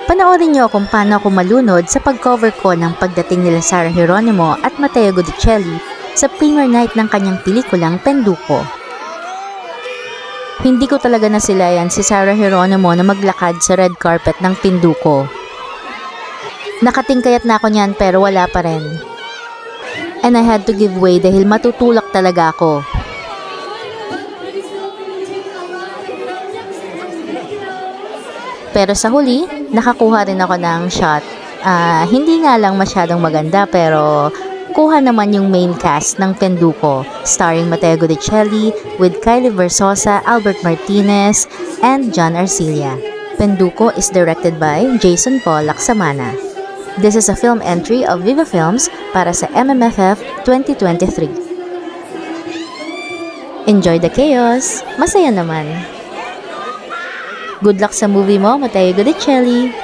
Panoorin niyo kung paano ako malunod sa pag-cover ko ng pagdating nila Sarah Geronimo at Matteo Gudicelli sa premiere night ng kanyang pelikulang Penduko. Hindi ko talaga nasilayan si Sarah Geronimo na maglakad sa red carpet ng Penduko. Nakatingkayat na ako niyan pero wala pa rin. And I had to give way dahil matutulak talaga ako. Pero sa huli, nakakuha rin ako ng shot. Hindi nga lang masyadong maganda pero kuha naman yung main cast ng Penduko, starring Matteo Gudicelli with Kylie Versosa, Albert Martinez, and John Arcilla. Penduko is directed by Jason Paul Laksamana. This is a film entry of Viva Films para sa MMFF 2023. Enjoy the chaos! Masaya naman! Good luck sa movie mo, Matteo Gudicelli!